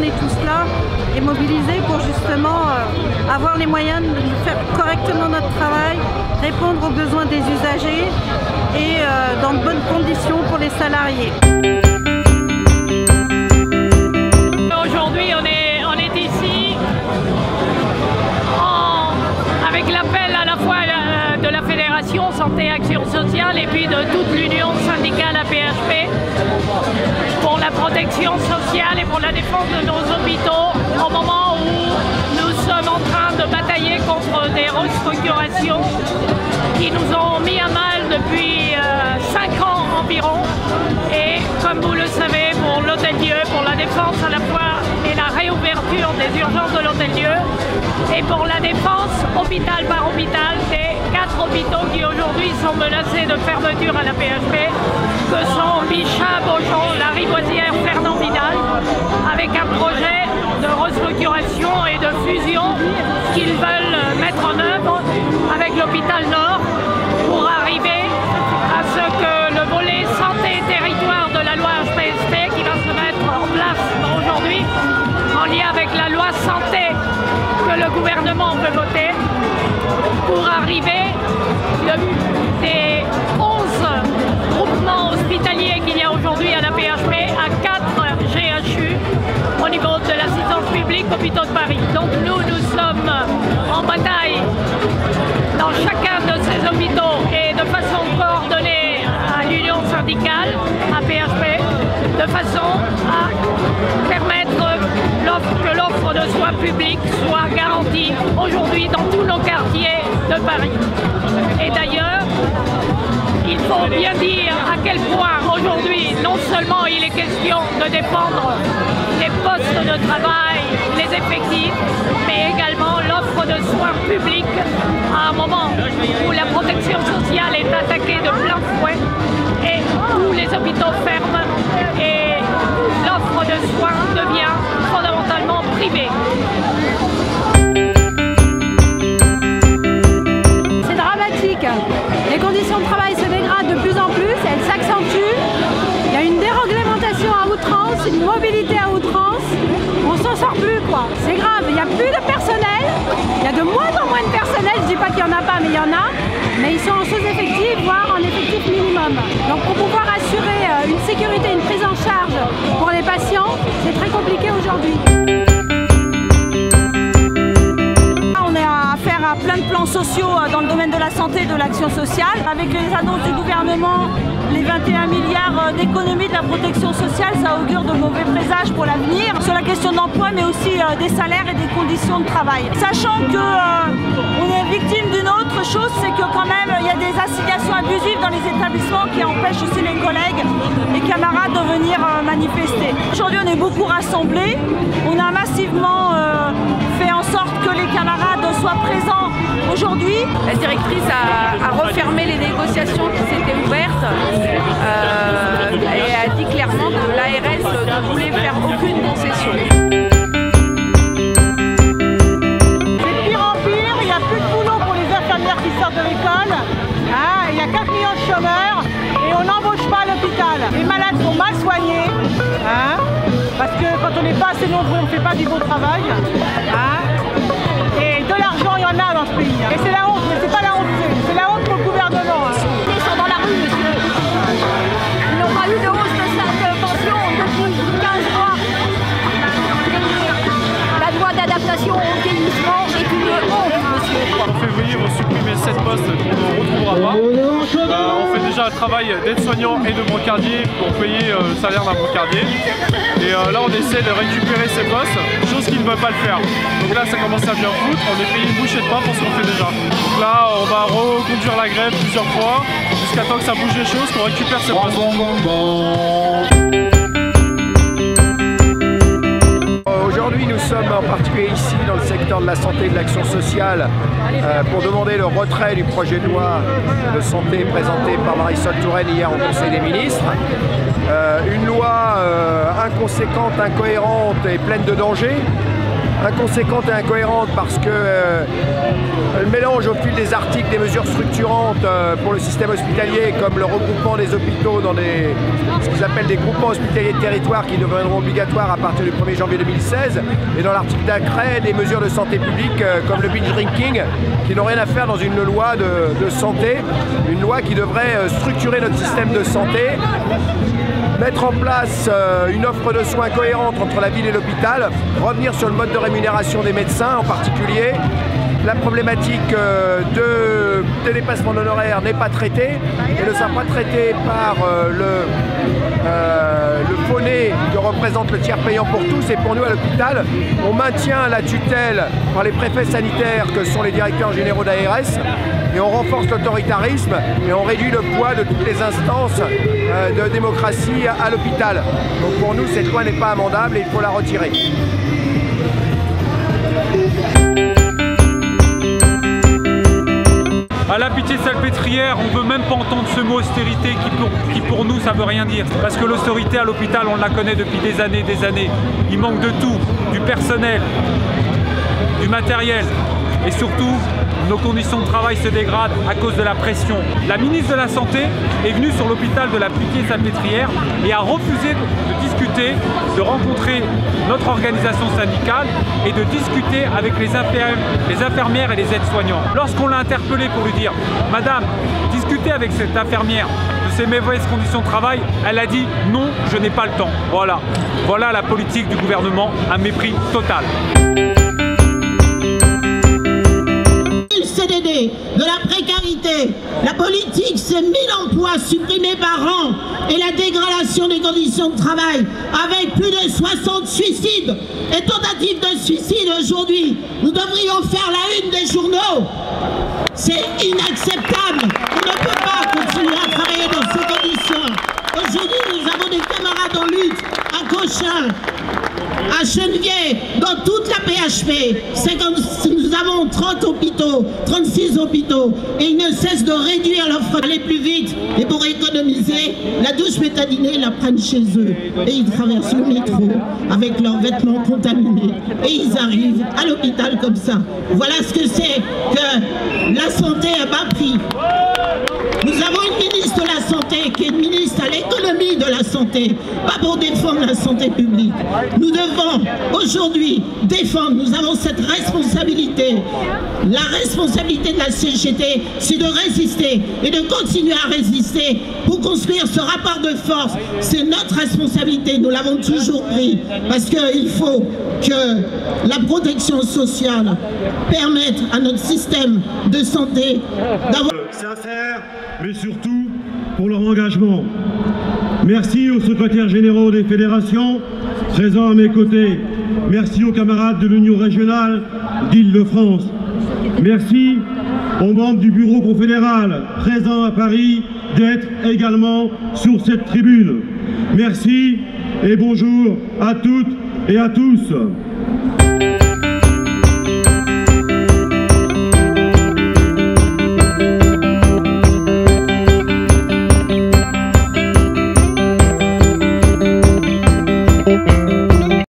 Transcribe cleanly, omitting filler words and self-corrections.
on est tous là et mobilisés pour justement avoir les moyens de faire correctement notre travail, répondre aux besoins des usagers et dans de bonnes conditions pour les salariés. Aujourd'hui, on est ici avec l'appel à la fois de la Fédération Santé Action Sociale et puis de toute l'Union syndicale APHP pour la protection sociale et pour la défense de nos hôpitaux au moment où nous sommes en train de batailler contre des restructurations qui nous ont mis à mal depuis 5 ans environ. Et comme vous le savez, pour l'Hôtel-Dieu, pour la défense à la fois et la réouverture des urgences de l'Hôtel-Dieu et pour la défense hôpital par hôpital des 4 hôpitaux qui aujourd'hui sont menacés de fermeture à la PHP, que sont Bichat, Beaujon, La Rivoisière, Fernand Vidal, avec un projet de restructuration et de fusion qu'ils veulent mettre en œuvre avec l'hôpital Nord pour arriver à ce que le volet santé-territoire de la loi HPST qui va se mettre en place aujourd'hui en lien avec la loi santé que le gouvernement veut voter pour arriver des 11 groupements hospitaliers qu'il y a aujourd'hui à la PHP à 4 GHU au niveau de l'assistance publique Hôpitaux de Paris. Donc nous sommes en bataille dans chacun de ces hôpitaux et de façon coordonnée à l'Union syndicale, à PHP, de façon à permettre que l'offre de soins publics soit garantie aujourd'hui dans tous nos quartiers de Paris. Et d'ailleurs, il faut bien dire à quel point aujourd'hui, non seulement il est question de défendre les postes de travail, les effectifs, mais également l'offre de soins publics à un moment où la protection sociale est attaquée de plein fouet et où les hôpitaux ferment et l'offre de soins devient fondamentalement privée. C'est dramatique. Les conditions de travail se dégradent de plus en plus, elles s'accentuent. Il y a une déréglementation à outrance, une mobilité à outrance. On s'en sort plus quoi. C'est grave, il n'y a plus de personnel. Il y a de moins en moins de personnel. Je ne dis pas qu'il n'y en a pas, mais il y en a. Mais ils sont en sous-effectif, voire en effectif minimum. Donc pour pouvoir assurer une sécurité, une prise en charge pour les patients, c'est très compliqué aujourd'hui. On a affaire à plein de plans sociaux dans le domaine de la santé et de l'action sociale. Avec les annonces du gouvernement, les 21 milliards d'économies de la protection sociale, ça augure de mauvais présages pour l'avenir. Sur la question de l'emploi, mais aussi des salaires et des conditions de travail. Sachant qu'on est victime d'une autre chose, c'est que quand même, il y a des assignations abusives dans les établissements qui empêchent aussi les collègues, les camarades de venir manifester. Aujourd'hui, on est beaucoup rassemblés. On a massivement fait en sorte que les camarades soient présents aujourd'hui. La directrice a refermé les négociations qui s'étaient ouvertes et a dit clairement que l'ARS ne voulait faire aucune concession. C'est pire en pire, il n'y a plus de boulot pour les infirmières qui sortent de l'école. Il y a 4 millions de chômeurs et on n'embauche pas à l'hôpital. Les malades sont mal soignés, parce que quand on n'est pas assez nombreux, on ne fait pas du bon travail. Et de l'argent, il y en a dans ce pays. Et c'est la honte, mais c'est pas la honte, c'est la honte pour le gouvernement. Ils sont dans la rue, monsieur. Ils n'ont pas eu de hausse de pension depuis 15 mois. La loi d'adaptation au vieillissement est une honte, monsieur. En février, ils vont supprimer 7 postes qu'on ne retrouvera pas. On fait déjà un travail d'aide-soignant et de brancardier pour payer le salaire d'un brancardier. Et là, on essaie de récupérer ces postes, chose qu'ils ne veulent pas le faire. Donc là, ça commence à bien foutre. On est payé une bouchée de pain pour ce qu'on fait déjà. Donc là, on va reconduire la grève plusieurs fois jusqu'à temps que ça bouge les choses, qu'on récupère ces postes. Aujourd'hui, nous sommes en particulier ici dans le secteur de la santé et de l'action sociale pour demander le retrait du projet de loi de santé présenté par Marisol Touraine hier au Conseil des ministres. Une loi inconséquente, incohérente et pleine de dangers inconséquente et incohérente parce que elle mélange au fil des articles des mesures structurantes pour le système hospitalier, comme le regroupement des hôpitaux dans ce qu'ils appellent des groupements hospitaliers de territoire qui deviendront obligatoires à partir du 1er janvier 2016, et dans l'article d'après des mesures de santé publique comme le binge drinking, qui n'ont rien à faire dans une loi de santé, une loi qui devrait structurer notre système de santé, mettre en place une offre de soins cohérente entre la ville et l'hôpital, revenir sur le mode de rémunération des médecins en particulier. La problématique de dépassement d'honoraires n'est pas traitée et ne sera pas traitée par le faux-nez que représente le tiers payant pour tous. Et pour nous à l'hôpital, on maintient la tutelle par les préfets sanitaires que sont les directeurs généraux d'ARS, et on renforce l'autoritarisme et on réduit le poids de toutes les instances de démocratie à l'hôpital. Donc pour nous, cette loi n'est pas amendable et il faut la retirer. À la Pitié-Salpêtrière, on ne veut même pas entendre ce mot austérité qui pour nous ça veut rien dire. Parce que l'austérité à l'hôpital, on la connaît depuis des années. Il manque de tout, du personnel, du matériel et surtout nos conditions de travail se dégradent à cause de la pression. La ministre de la Santé est venue sur l'hôpital de la Pitié-Salpêtrière et a refusé de discuter, de rencontrer notre organisation syndicale et de discuter avec les infirmières et les aides-soignants. Lorsqu'on l'a interpellée pour lui dire « Madame, discutez avec cette infirmière de ses mauvaises conditions de travail », elle a dit « Non, je n'ai pas le temps ». Voilà la politique du gouvernement, un mépris total. CDD, de la précarité, la politique, c'est 1000 emplois supprimés par an et la dégradation des conditions de travail avec plus de 60 suicides et tentatives de suicide aujourd'hui. Nous devrions faire la une des journaux. C'est inacceptable. On ne peut pas continuer à travailler dans ces conditions. Aujourd'hui, nous avons des camarades en lutte à Cochin, à Chenevier, dans toute la PHP. Nous avons 30 hôpitaux, 36 hôpitaux, et ils ne cessent de réduire l'offre, aller plus vite. Et pour économiser, la douche bétadinée, la prennent chez eux. Et ils traversent le métro avec leurs vêtements contaminés. Et ils arrivent à l'hôpital comme ça. Voilà ce que c'est que la santé à bas prix. Nous avons une ministre de la Santé qui est une ministre à l'économie de la santé, pas pour défendre la santé publique. Nous devons aujourd'hui défendre, nous avons cette responsabilité. La responsabilité de la CGT, c'est de résister et de continuer à résister pour construire ce rapport de force. C'est notre responsabilité, nous l'avons toujours pris, parce qu'il faut que la protection sociale permette à notre système de santé d'avoir... sincère, mais surtout pour leur engagement. Merci aux secrétaires généraux des fédérations présents à mes côtés. Merci aux camarades de l'Union régionale d'Île-de-France. Merci aux membres du bureau confédéral présents à Paris d'être également sur cette tribune. Merci et bonjour à toutes et à tous.